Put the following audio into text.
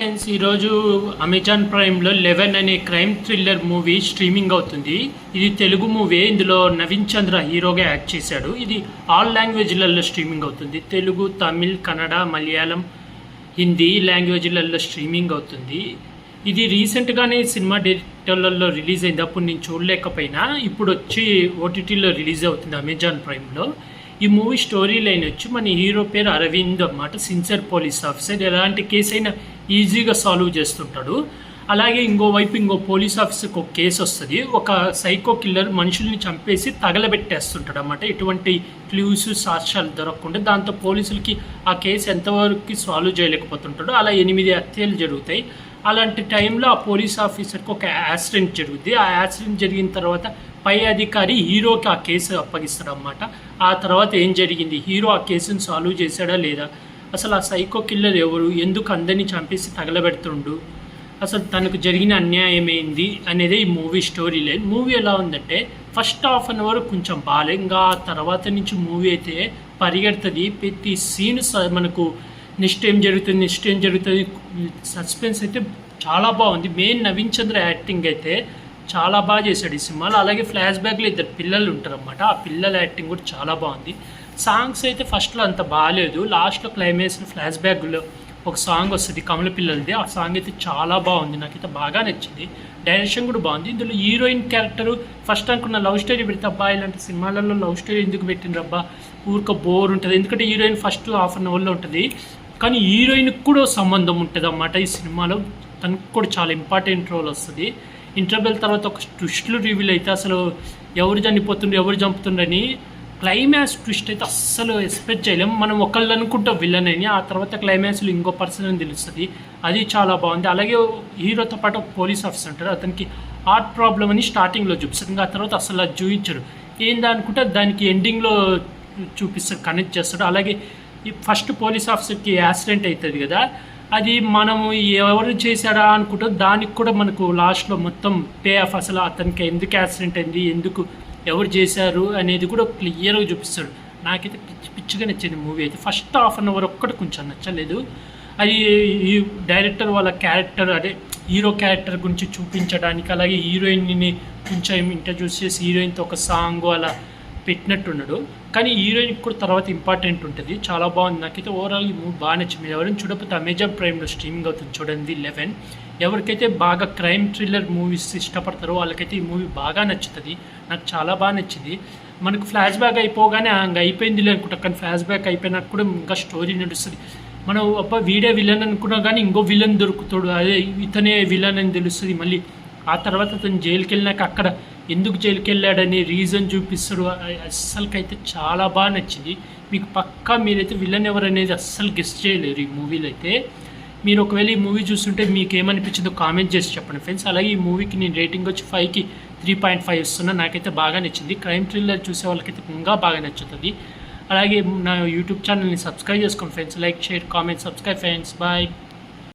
Friends, ఈరోజు Amazon ప్రైమ్లో 11 అనే crime thriller movie streaming అవుతుంది. ఇది తెలుగు మూవీ. ఇందులో నవీన్ చంద్ర హీరోగా యాక్ట్ చేశాడు. ఇది ఆల్ లాంగ్వేజ్లలో స్ట్రీమింగ్ అవుతుంది. తెలుగు, తమిళ్, కన్నడ, మలయాళం, హిందీ లాంగ్వేజ్లలో స్ట్రీమింగ్ అవుతుంది. ఇది రీసెంట్గానే సినిమా థియేటర్లలో రిలీజ్ అయింది. అప్పుడు నేను చూడలేకపోయినా ఇప్పుడు వచ్చి ఓటీటీలో రిలీజ్ అవుతుంది అమెజాన్ ప్రైమ్లో. ఈ మూవీ స్టోరీ లైన్ వచ్చి మన హీరో పేరు అరవింద్ అన్నమాట. Sincere police officer. ఎలాంటి కేసు అయినా ఈజీగా సాల్వ్ చేస్తుంటాడు. అలాగే ఇంకో పోలీస్ ఆఫీసర్కి ఒక కేసు వస్తుంది. ఒక సైకో కిల్లర్ మనుషుల్ని చంపేసి తగలబెట్టేస్తుంటాడు అన్నమాట. ఎటువంటి క్లూస్ సాక్ష్యాలు దొరకకుండా. దాంతో పోలీసులకి ఆ కేసు ఎంతవరకు సాల్వ్ చేయలేకపోతుంటాడు. అలా 8 హత్యలు జరుగుతాయి. అలాంటి టైంలో ఆ పోలీస్ ఆఫీసర్కి ఒక యాక్సిడెంట్ జరుగుద్ది. ఆ యాక్సిడెంట్ జరిగిన తర్వాత పై అధికారి హీరోకి ఆ కేసు అప్పగిస్తాడు అన్నమాట. ఆ తర్వాత ఏం జరిగింది, హీరో ఆ కేసును సాల్వ్ చేశాడా లేదా, అసలు ఆ సైకో కిల్లర్ ఎవరు, ఎందుకు అందరినీ చంపేసి తగలబెడుతుండు, అసలు తనకు జరిగిన అన్యాయం ఏంది అనేది ఈ మూవీ స్టోరీ లైన్. మూవీ ఎలా ఉందంటే ఫస్ట్ హాఫ్ అన్ అవర్ కొంచెం బాగా, ఆ తర్వాత నుంచి మూవీ అయితే పరిగెడుతుంది. ప్రతి సీన్ మనకు నెక్స్ట్ ఏం జరుగుతుంది సస్పెన్స్ అయితే చాలా బాగుంది. మెయిన్ నవీన్ చంద్ర యాక్టింగ్ అయితే చాలా బాగా చేశాడు ఈ సినిమాలో. అలాగే ఫ్లాష్ బ్యాక్లో 2 పిల్లలు ఉంటారన్నమాట. ఆ పిల్లల యాక్టింగ్ కూడా చాలా బాగుంది. సాంగ్స్ అయితే ఫస్ట్లో అంత బాగాలేదు. లాస్ట్లో క్లైమాక్స్ ఫ్లాష్ బ్యాక్లో ఒక సాంగ్ వస్తుంది కమల పిల్లలది. ఆ సాంగ్ అయితే చాలా బాగుంది, నాకైతే బాగా నచ్చింది. డైరెక్షన్ కూడా బాగుంది. ఇందులో హీరోయిన్ క్యారెక్టర్ ఫస్ట్ అనుకున్న లవ్ స్టోరీ పెడితే అబ్బా ఇలాంటి సినిమాలలో లవ్ స్టోరీ ఎందుకు పెట్టిండ్రబ్బా, ఊరిక బోర్ ఉంటుంది. ఎందుకంటే హీరోయిన్ ఫస్ట్ హాఫ్ అన్ అవర్లో ఉంటుంది, కానీ హీరోయిన్కి కూడా సంబంధం ఉంటుంది అన్నమాట ఈ సినిమాలో. తనకు కూడా చాలా ఇంపార్టెంట్ రోల్ వస్తుంది. ఇంటర్వెల్ తర్వాత ఒక ట్విస్ట్లు రివీల్ అయితే అసలు ఎవరు చనిపోతుండ్రు ఎవరు చంపుతుండ్రని క్లైమాక్స్ ట్విస్ట్ అయితే అస్సలు ఎక్స్పెక్ట్ చేయలేము. మనం ఒకళ్ళు అనుకుంటాం విలన్ అని, ఆ తర్వాత క్లైమాక్స్లో ఇంకో పర్సన్ అని తెలుస్తుంది. అది చాలా బాగుంది. అలాగే హీరోతో పాటు ఒక పోలీస్ ఆఫీసర్ ఉంటారు. అతనికి హార్ట్ ప్రాబ్లం అని స్టార్టింగ్లో చూపిస్తారు. ఇంకా ఆ తర్వాత అసలు అది చూపించరు. ఏందా అనుకుంటే దానికి ఎండింగ్లో చూపిస్తారు, కనెక్ట్ చేస్తాడు. అలాగే ఈ ఫస్ట్ పోలీస్ ఆఫీసర్కి యాక్సిడెంట్ అవుతుంది కదా, అది మనము ఎవరు చేశారా అనుకుంటాం. దానికి కూడా మనకు లాస్ట్లో మొత్తం పే ఆఫ్, అసలు అతనికి ఎందుకు యాక్సిడెంట్ అయింది, ఎందుకు ఎవరు చేశారు అనేది కూడా క్లియర్గా చూపిస్తాడు. నాకైతే పిచ్చిగా నచ్చింది మూవీ అయితే. ఫస్ట్ హాఫ్ అన్ అవర్ ఒక్కటి కొంచెం నచ్చలేదు. అది ఈ డైరెక్టర్ వాళ్ళ క్యారెక్టర్, అదే హీరో క్యారెక్టర్ గురించి చూపించడానికి, అలాగే హీరోయిన్ని కొంచెం ఇంట్రడ్యూస్ చేసి హీరోయిన్తో ఒక సాంగ్ అలా పెట్టినట్టున్నాడు. కానీ హీరోయిన్కి కూడా తర్వాత ఇంపార్టెంట్ ఉంటుంది. చాలా బాగుంది. నాకైతే ఓవరాల్ ఈ మూవీ బాగా నచ్చింది. ఎవరైనా చూడకపోతే అమెజాన్ ప్రైమ్లో స్ట్రీమింగ్ అవుతుంది, చూడండి 11. ఎవరికైతే బాగా క్రైమ్ థ్రిల్లర్ మూవీస్ ఇష్టపడతారో వాళ్ళకైతే ఈ మూవీ బాగా నచ్చుతుంది. నాకు చాలా బాగా నచ్చింది. మనకు ఫ్లాష్ బ్యాక్ అయిపోగానే ఇంకా అయిపోయింది అనుకుంటా, కానీ ఫ్లాష్ బ్యాక్ అయిపోయినాక కూడా ఇంకా స్టోరీ నడుస్తుంది. మనం వీడే విలన్ అనుకున్నా కానీ ఇంకో విలన్ దొరుకుతాడు, అదే ఇతనే విలన్ అని తెలుస్తుంది. మళ్ళీ ఆ తర్వాత అతను జైలుకి వెళ్ళినాక అక్కడ ఎందుకు జైలుకి వెళ్ళాడని రీజన్ చూపిస్తాడు. అస్సలకైతే చాలా బాగా నచ్చింది. మీకు పక్కా మీరైతే విలన్ ఎవరు అనేది అస్సలు గెస్ట్ చేయలేరు ఈ మూవీలో అయితే. మీరు ఒకవేళ ఈ మూవీ చూస్తుంటే మీకు ఏమనిపించిందో కామెంట్ చేసి చెప్పండి ఫ్రెండ్స్. అలాగే ఈ మూవీకి నేను రేటింగ్ వచ్చి 5కి 3.5 ఇస్తున్నా. నాకైతే బాగా నచ్చింది. క్రైమ్ థ్రిల్లర్ చూసే వాళ్ళకైతే ఇంకా బాగా నచ్చుతుంది. అలాగే నా యూట్యూబ్ ఛానల్ని సబ్స్క్రైబ్ చేసుకోండి friends. Like, share, comment, subscribe friends. Bye.